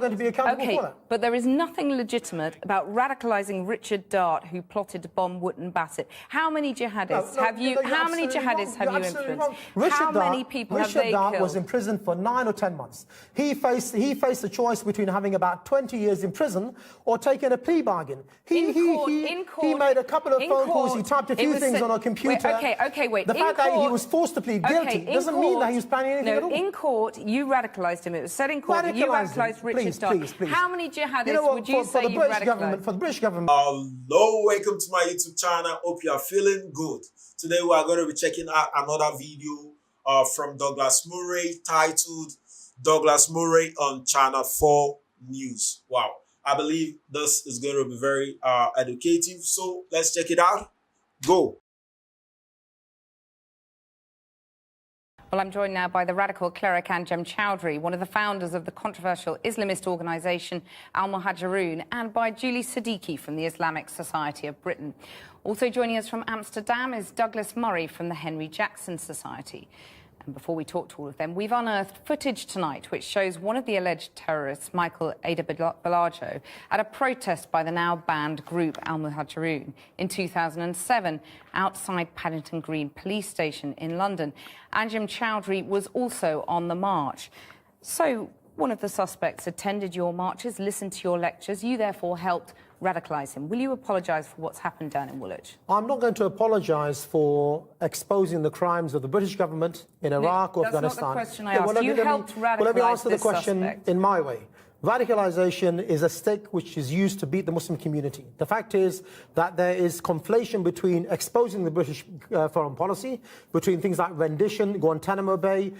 Going to be accountable for that. But there is nothing legitimate about radicalising Richard Dart, who plotted to bomb Wootton Bassett. How many jihadists have you? How many jihadists have you influenced? How many people have they killed? Richard Dart was in prison for 9 or 10 months. He faced the choice between having about 20 years in prison or taking a plea bargain. He made a couple of phone calls. He typed a few things on a computer. Wait. The fact that he was forced to plead guilty doesn't mean that he was planning anything at all. In court, you radicalised him. It was said in court that you radicalised Richard. Please. How many jihadists would you say you radicalised? For the British government. Hello, welcome to my YouTube channel. Hope you are feeling good. Today we are going to be checking out another video from Douglas Murray titled Douglas Murray on Channel 4 News. Wow, I believe this is going to be very educative. So let's check it out. Go. Well, I'm joined now by the radical cleric Anjem Choudhury, one of the founders of the controversial Islamist organisation Al-Muhajirun, and by Julie Siddiqui from the Islamic Society of Britain. Also joining us from Amsterdam is Douglas Murray from the Henry Jackson Society. And before we talk to all of them, we've unearthed footage tonight which shows one of the alleged terrorists, Michael Adebayo, at a protest by the now-banned group Al-Muhajirun in 2007 outside Paddington Green Police Station in London. Anjem Choudhury was also on the march. So one of the suspects attended your marches, listened to your lectures. You therefore helped radicalise him. Will you apologise for what's happened down in Woolwich? I'm not going to apologise for exposing the crimes of the British government in Iraq or Afghanistan. That's not the question I asked. You helped radicalise let me answer the question suspect in my way. Radicalisation is a stick which is used to beat the Muslim community. The fact is that there is conflation between exposing the British foreign policy, between things like rendition, Guantanamo Bay,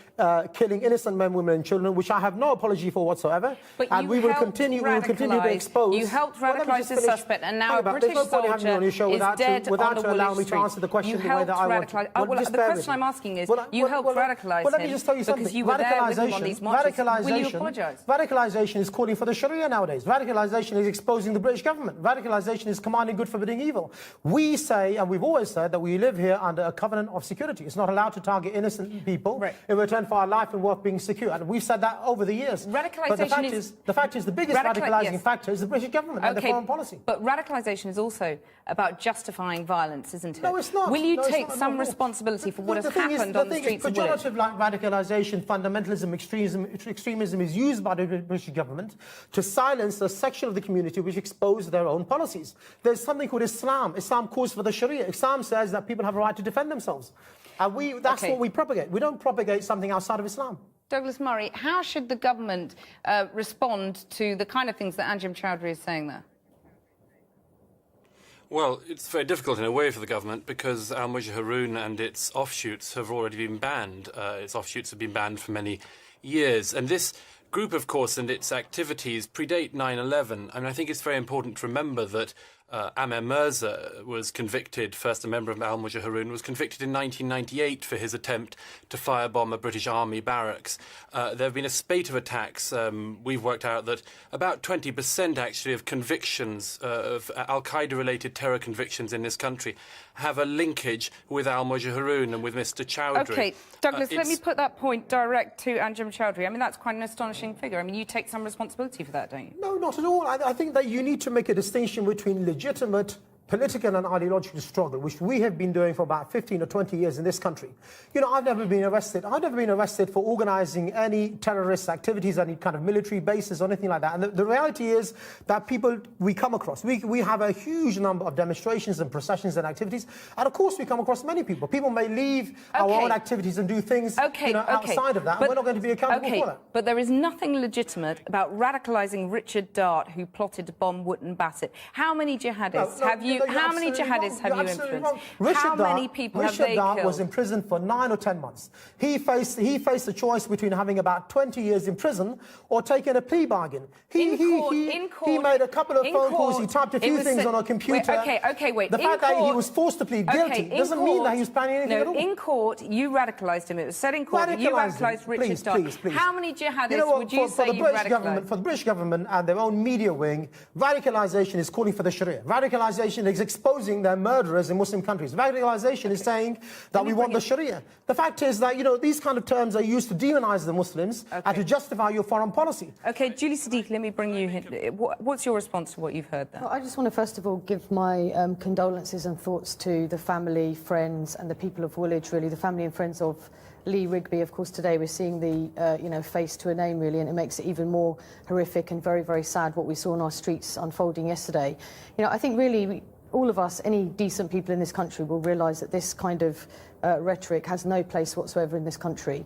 killing innocent men, women and children, which I have no apology for whatsoever. But and we will continue to expose. You helped radicalise the suspect, and now a British soldier is dead without on the allowing me Woolwich to answer the question the way that I want. The question I'm asking is, you helped radicalise him because you were there with him on these marches. Will you apologise? Radicalisation is calling for the Sharia nowadays. Radicalisation is exposing the British government. Radicalisation is commanding good, forbidding evil. We say, and we've always said, that we live here under a covenant of security. It's not allowed to target innocent people in return for our life and work being secure. And we've said that over the years. But the fact is the biggest radicalising factor is the British government and their foreign policy. But radicalisation is also about justifying violence, isn't it? No, it's not. Will you take some responsibility for what has happened on the streets of Woolwich? Pejorative like radicalisation, fundamentalism, extremism is used by the British government to silence a section of the community which expose their own policies. There's something called Islam. Islam calls for the Sharia. Islam says that people have a right to defend themselves. And that's what we propagate. We don't propagate something outside of Islam. Douglas Murray, how should the government respond to the kind of things that Anjem Choudhury is saying there? Well, it's very difficult in a way for the government because Al-Muhajirun and its offshoots have already been banned. Its offshoots have been banned for many years. And this group, of course, and its activities predate 9/11. I mean, I think it's very important to remember that Amer Mirza was convicted, first a member of Al-Muhajirun, was convicted in 1998 for his attempt to firebomb a British Army barracks. There have been a spate of attacks. We've worked out that about 20% actually of convictions, of Al-Qaeda-related terror convictions in this country, have a linkage with Al-Muhajirun and with Mr. Choudhury. OK, Douglas, let me put that point direct to Anjem Choudhury. I mean, that's quite an astonishing figure. I mean, you take some responsibility for that, don't you? No, not at all. I think that you need to make a distinction between legitimate political and ideological struggle, which we have been doing for about 15 or 20 years in this country. You know, I've never been arrested. I've never been arrested for organising any terrorist activities, any kind of military bases or anything like that. And the reality is that people we come across, we have a huge number of demonstrations and processions and activities. And of course, we come across many people. People may leave our own activities and do things outside of that. And we're not going to be accountable for that. But there is nothing legitimate about radicalising Richard Dart, who plotted to bomb Wootton Bassett. How many jihadists have you? How many jihadists have you influenced? How many people have they killed? Richard Dart was in prison for 9 or 10 months. He faced the choice between having about 20 years in prison or taking a plea bargain. He made a couple of phone calls. He typed a few things on a computer. Wait. The fact that he was forced to plead guilty doesn't mean that he was planning anything at all. In court, you radicalised him. It was said in court that you radicalised Richard Dart. Please. How many jihadists would you say you radicalised? For the British government and their own media wing, radicalisation is calling for the Sharia. Radicalisation radicalization is exposing their murderers in Muslim countries. Radicalization is saying that we want the Sharia. The fact is that, these kind of terms are used to demonize the Muslims and to justify your foreign policy. Okay, Julie Siddiqui, let me bring you in. What's your response to what you've heard there? Well, I just want to first of all give my condolences and thoughts to the family, friends and the people of Woolwich, really, the family and friends of Lee Rigby. Of course, today we're seeing the face to a name, really, and it makes it even more horrific and very, very sad what we saw in our streets unfolding yesterday. I think really all of us, any decent people in this country, will realise that this kind of rhetoric has no place whatsoever in this country.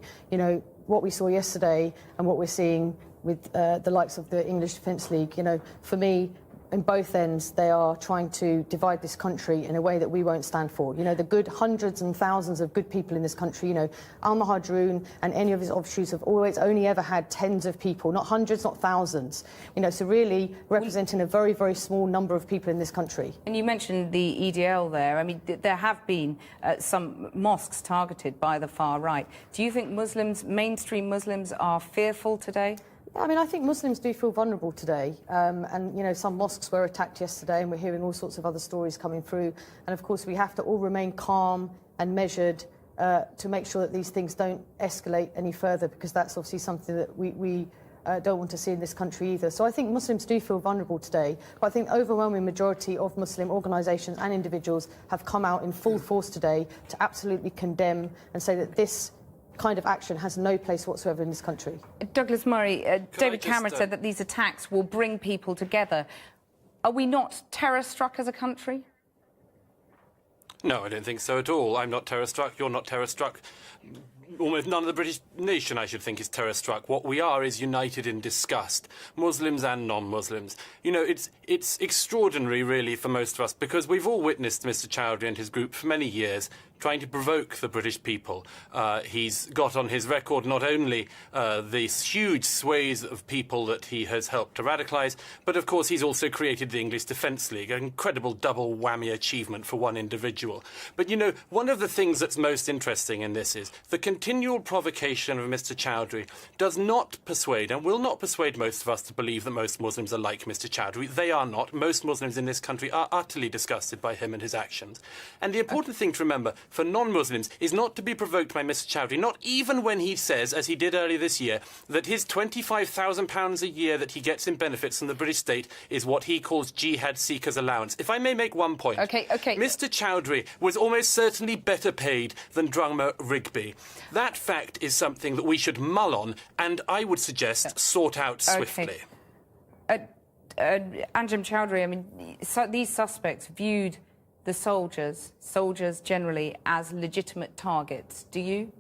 What we saw yesterday and what we're seeing with the likes of the English Defence League, for me, in both ends, they are trying to divide this country in a way that we won't stand for. The good hundreds and thousands of good people in this country, Al-Muhajirun and any of his offshoots have always only ever had tens of people, not hundreds, not thousands. So really representing a very, very small number of people in this country. And you mentioned the EDL there. I mean, there have been some mosques targeted by the far right. Do you think mainstream Muslims are fearful today? I think Muslims do feel vulnerable today, and some mosques were attacked yesterday, and we're hearing all sorts of other stories coming through. And of course, we have to all remain calm and measured to make sure that these things don't escalate any further, because that's obviously something that we don't want to see in this country either. So I think Muslims do feel vulnerable today, but I think the overwhelming majority of Muslim organisations and individuals have come out in full force today to absolutely condemn and say that this kind of action has no place whatsoever in this country. Douglas Murray, David Cameron said that these attacks will bring people together. Are we not terror-struck as a country? No, I don't think so at all. I'm not terror-struck, you're not terror-struck. Almost none of the British nation, I should think, is terror-struck. What we are is united in disgust, Muslims and non-Muslims. It's extraordinary, really, for most of us, because we've all witnessed Mr. Chowdhury and his group for many years trying to provoke the British people. He's got on his record not only these huge swathes of people that he has helped to radicalise, but of course he's also created the English Defence League, an incredible double whammy achievement for one individual. But one of the things that's most interesting in this is the continual provocation of Mr. Chowdhury does not persuade and will not persuade most of us to believe that most Muslims are like Mr. Chowdhury. They are not. Most Muslims in this country are utterly disgusted by him and his actions. And the important thing to remember for non-Muslims is not to be provoked by Mr. Chowdhury, not even when he says, as he did earlier this year, that his £25,000 a year that he gets in benefits from the British state is what he calls jihad seekers allowance. If I may make one point. Okay. Mr. Chowdhury was almost certainly better paid than drummer Rigby. That fact is something that we should mull on and, I would suggest, sort out swiftly. Anjem Chowdhury, these suspects viewed the soldiers generally, as legitimate targets. Do you?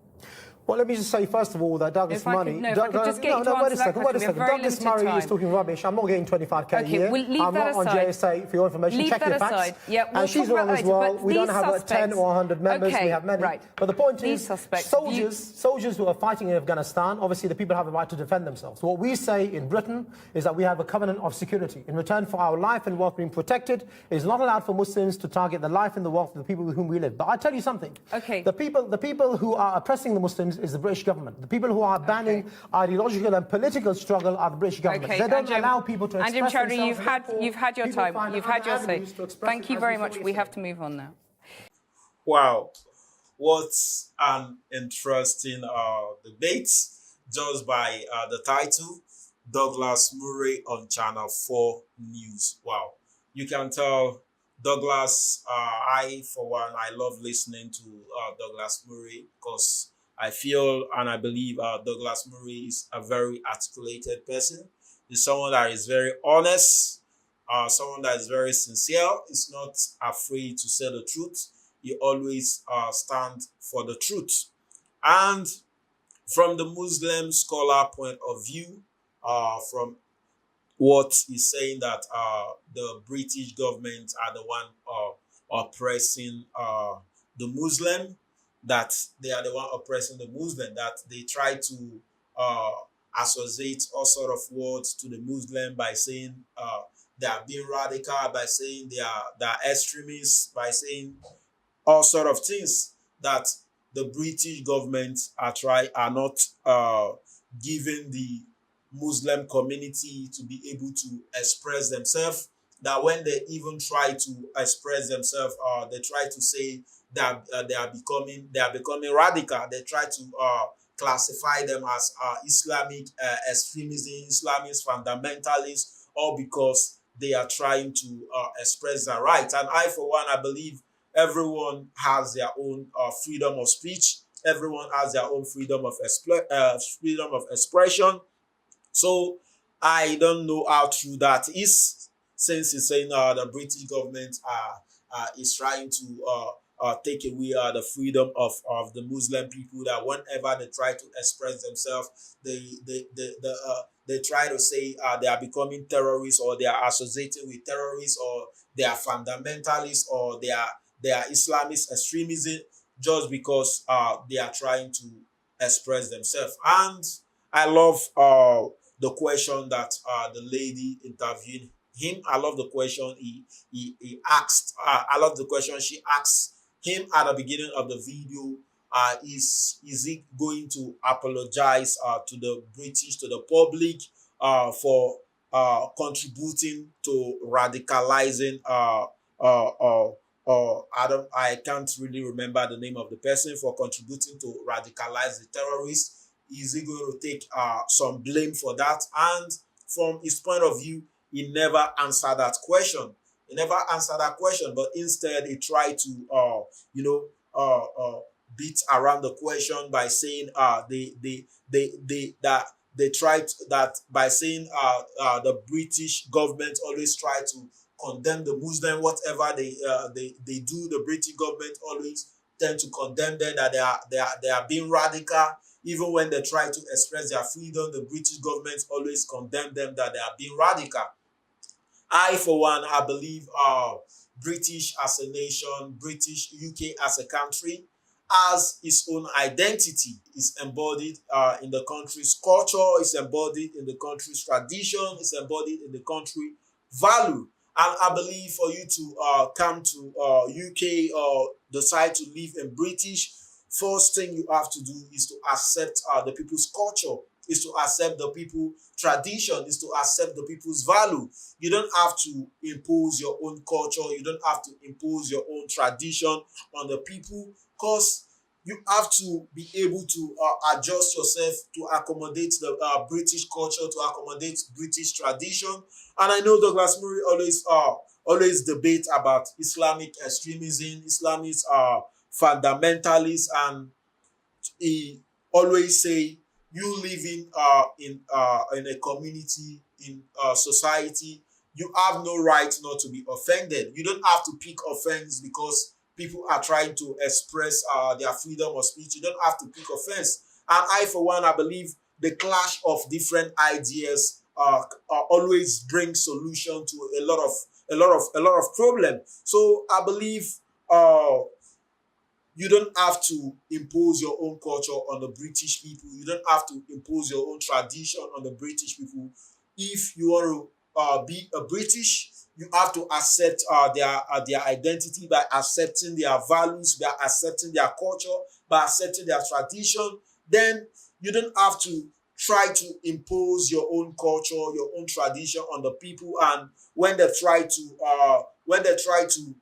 Well, let me just say, first of all, that Douglas Murray... wait a second. Douglas Murray is talking rubbish. I'm not getting 25k a year. We'll leave I'm that not aside. on JSA for your information. Leave Check that your facts. aside. Yeah, we'll and she's wrong as well. We don't have 10 or 100 members. We have many. Right. But the point These is, suspects soldiers who are fighting in Afghanistan, obviously the people have a right to defend themselves. What we say in Britain is that we have a covenant of security. In return for our life and wealth being protected, it is not allowed for Muslims to target the life and the wealth of the people with whom we live. But I tell you something. Okay. The people who are oppressing the Muslims is the British government. The people who are banning ideological and political struggle are the British government. They don't allow people to express themselves. You've had your time. You've had your say. Thank you very much. We have to move on now. Wow, what an interesting debate, just by the title, Douglas Murray on Channel 4 News. Wow, you can tell Douglas, for one, I love listening to Douglas Murray, because I feel and I believe Douglas Murray is a very articulated person. He's someone that is very honest, someone that is very sincere. He's not afraid to say the truth. He always stands for the truth. And from the Muslim scholar point of view, from what he's saying, that the British government are the one oppressing the Muslim, that they are the one oppressing the Muslim, that they try to associate all sort of words to the Muslim by saying they are being radical, by saying they are extremists, by saying all sort of things that the British government are not giving the Muslim community to be able to express themselves, that when they even try to express themselves, they try to say that they are becoming radical. They try to classify them as Islamic extremism, Islamist fundamentalists, all because they are trying to express their rights. And I, for one, I believe everyone has their own freedom of speech. Everyone has their own freedom of expression. So I don't know how true that is, since it's saying the British government is trying to take away the freedom of the Muslim people, that whenever they try to express themselves, they try to say they are becoming terrorists, or they are associating with terrorists, or they are fundamentalists, or they are Islamist extremism, just because they are trying to express themselves. And I love the question that the lady interviewed him. I love the question he asked. I love the question she asked him at the beginning of the video. Is he going to apologize to the British, to the public, for contributing to radicalizing I can't really remember the name of the person, for contributing to radicalize the terrorists? Is he going to take some blame for that? And from his point of view, he never answered that question. He never answered that question, but instead he tried to, beat around the question by saying they tried that by saying the British government always try to condemn the Muslim. Whatever they do, the British government always tend to condemn them, that they are being radical. Even when they try to express their freedom, the British government always condemn them, that they are being radical. I, for one, I believe British as a nation, British UK as a country, has its own identity. It's embodied in the country's culture, it's embodied in the country's tradition, it's embodied in the country value. And I believe for you to come to UK or decide to live in British, first thing you have to do is to accept the people's culture, is to accept the people's tradition, is to accept the people's value. You don't have to impose your own culture, you don't have to impose your own tradition on the people, because you have to be able to adjust yourself to accommodate the British culture, to accommodate British tradition. And I know Douglas Murray always debate about Islamic extremism, Islamist fundamentalists, and he always say, you living in a community, in society, you have no right not to be offended. You don't have to pick offense because people are trying to express their freedom of speech. You don't have to pick offense. And I, for one, I believe the clash of different ideas always brings solution to a lot of problem. So I believe you don't have to impose your own culture on the British people. You don't have to impose your own tradition on the British people. If you want to be a British, you have to accept their identity by accepting their values, by accepting their culture, by accepting their tradition. Then you don't have to try to impose your own culture, your own tradition on the people. And when they try to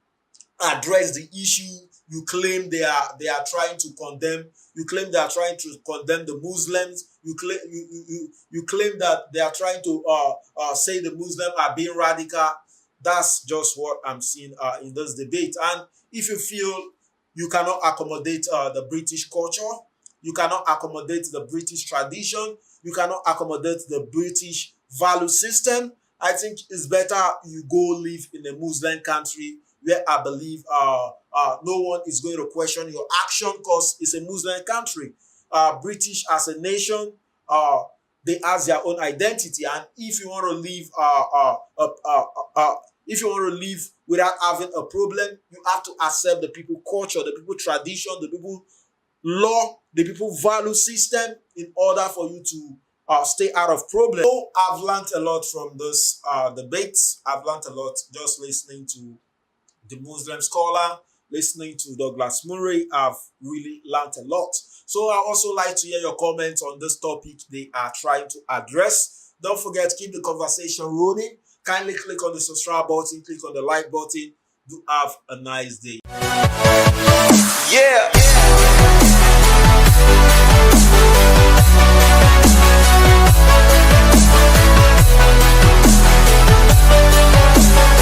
address the issue, you claim they are trying to condemn. You claim they are trying to condemn the Muslims. You claim that they are trying to say the Muslims are being radical. That's just what I'm seeing in this debate. And if you feel you cannot accommodate the British culture, you cannot accommodate the British tradition, you cannot accommodate the British value system, I think it's better you go live in a Muslim country where I believe no one is going to question your action, because it's a Muslim country. British as a nation, they have their own identity, and if you want to live without having a problem, you have to accept the people culture, the people tradition, the people law, the people value system in order for you to stay out of problem. So I've learned a lot from this debate. I've learned a lot just listening to the Muslim scholar, listening to Douglas Murray. I've really learned a lot. So I also like to hear your comments on this topic they are trying to address. Don't forget, keep the conversation rolling. Kindly click on the subscribe button, click on the like button. Do have a nice day. Yeah.